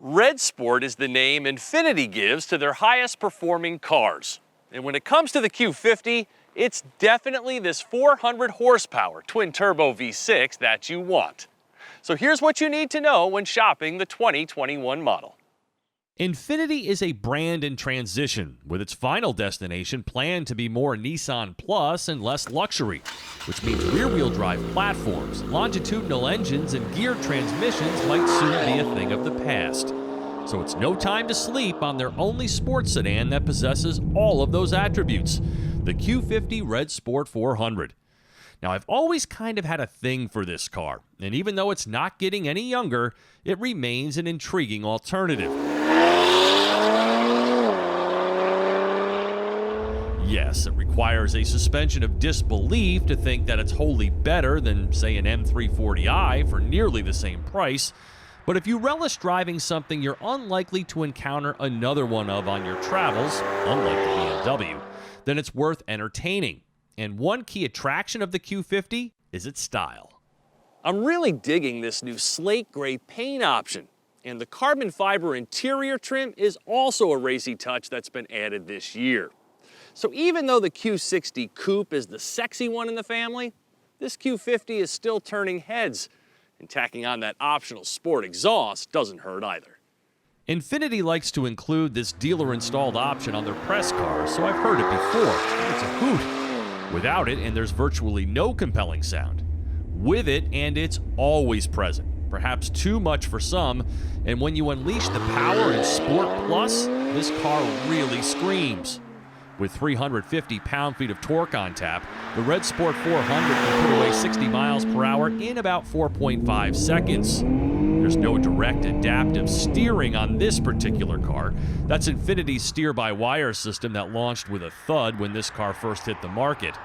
Red Sport is the name Infiniti gives to their highest performing cars. And when it comes to the Q50, it's definitely this 400 horsepower twin-turbo V6 that you want. So here's what you need to know when shopping the 2021 model. Infiniti is a brand in transition, with its final destination planned to be more Nissan Plus and less luxury, which means rear-wheel drive platforms, longitudinal engines, and geared transmissions might soon be a thing of the past. So it's no time to sleep on their only sports sedan that possesses all of those attributes, the Q50 Red Sport 400. Now, I've always kind of had a thing for this car, and even though it's not getting any younger, it remains an intriguing alternative. Yes, it requires a suspension of disbelief to think that it's wholly better than, say, an M340i for nearly the same price. But if you relish driving something you're unlikely to encounter another one of on your travels, unlike the BMW, then it's worth entertaining. And one key attraction of the Q50 is its style. I'm really digging this new slate gray paint option. And the carbon fiber interior trim is also a racy touch that's been added this year. So even though the Q60 Coupe is the sexy one in the family, this Q50 is still turning heads. And tacking on that optional sport exhaust doesn't hurt either. Infiniti likes to include this dealer-installed option on their press cars, so I've heard it before. It's a hoot. Without it, and there's virtually no compelling sound. With it, and it's always present. Perhaps too much for some, and when you unleash the power in Sport Plus, this car really screams. With 350 pound-feet of torque on tap, the Red Sport 400 can put away 60 miles per hour in about 4.5 seconds. There's no direct adaptive steering on this particular car. That's Infiniti's steer-by-wire system that launched with a thud when this car first hit the market.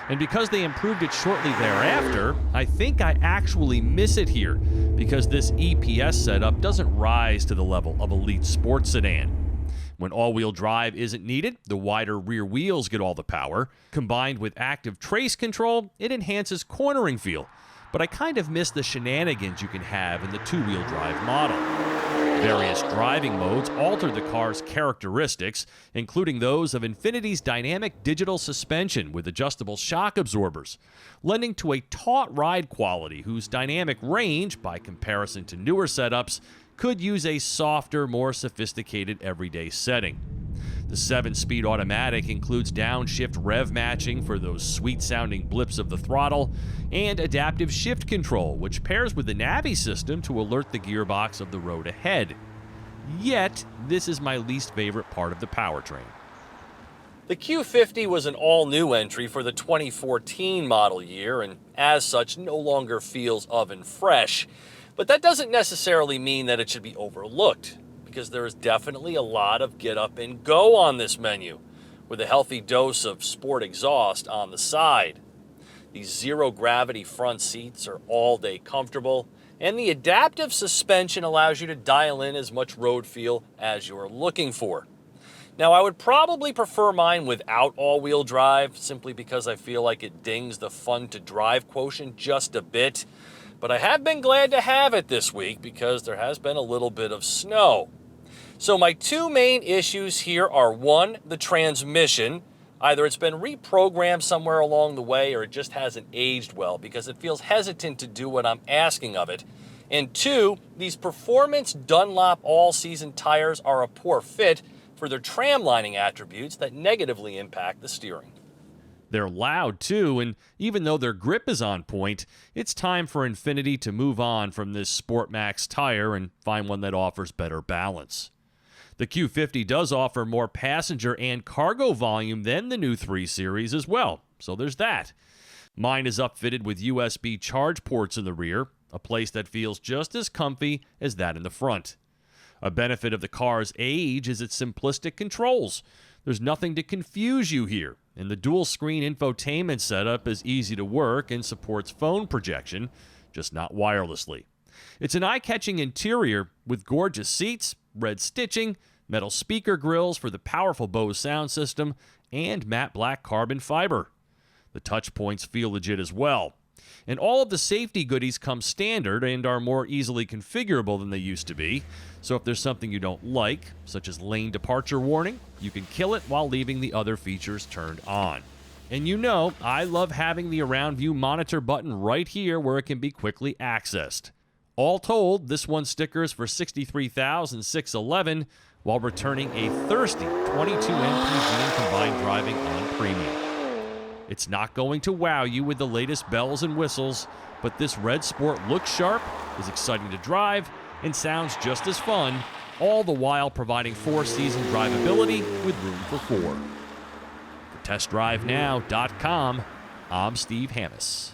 And because they improved it shortly thereafter, I think I actually miss it here, because this EPS setup doesn't rise to the level of elite sports sedan. When all-wheel drive isn't needed, the wider rear wheels get all the power. Combined with active trace control, it enhances cornering feel. But I kind of miss the shenanigans you can have in the two-wheel drive model. Various driving modes alter the car's characteristics, including those of Infiniti's dynamic digital suspension with adjustable shock absorbers, lending to a taut ride quality whose dynamic range, by comparison to newer setups, could use a softer, more sophisticated everyday setting. The 7-speed automatic includes downshift rev matching for those sweet-sounding blips of the throttle, and adaptive shift control, which pairs with the Navi system to alert the gearbox of the road ahead. Yet, this is my least favorite part of the powertrain. The Q50 was an all-new entry for the 2014 model year, and as such, no longer feels oven fresh. But that doesn't necessarily mean that it should be overlooked, because there is definitely a lot of get up and go on this menu, with a healthy dose of sport exhaust on the side. These zero-gravity front seats are all-day comfortable, and the adaptive suspension allows you to dial in as much road feel as you're looking for. Now, I would probably prefer mine without all-wheel drive, simply because I feel like it dings the fun-to-drive quotient just a bit. But I have been glad to have it this week because there has been a little bit of snow. So my two main issues here are, one, the transmission. Either it's been reprogrammed somewhere along the way or it just hasn't aged well because it feels hesitant to do what I'm asking of it. And two, these performance Dunlop all-season tires are a poor fit for their tram-lining attributes that negatively impact the steering. They're loud too, and even though their grip is on point, it's time for Infiniti to move on from this Sport Max tire and find one that offers better balance. The Q50 does offer more passenger and cargo volume than the new 3 Series as well, so there's that. Mine is upfitted with USB charge ports in the rear, a place that feels just as comfy as that in the front. A benefit of the car's age is its simplistic controls. There's nothing to confuse you here, and the dual-screen infotainment setup is easy to work and supports phone projection, just not wirelessly. It's an eye-catching interior with gorgeous seats, red stitching, metal speaker grills for the powerful Bose sound system, and matte black carbon fiber. The touch points feel legit as well. And all of the safety goodies come standard and are more easily configurable than they used to be. So if there's something you don't like, such as lane departure warning, you can kill it while leaving the other features turned on. And you know, I love having the around view monitor button right here where it can be quickly accessed. All told, this one stickers for $63,611 while returning a thirsty 22 mpg in combined driving on premium. It's not going to wow you with the latest bells and whistles, but this Red Sport looks sharp, is exciting to drive, and sounds just as fun, all the while providing 4-season drivability with room for 4. For TestDriveNow.com, I'm Steve Hammis.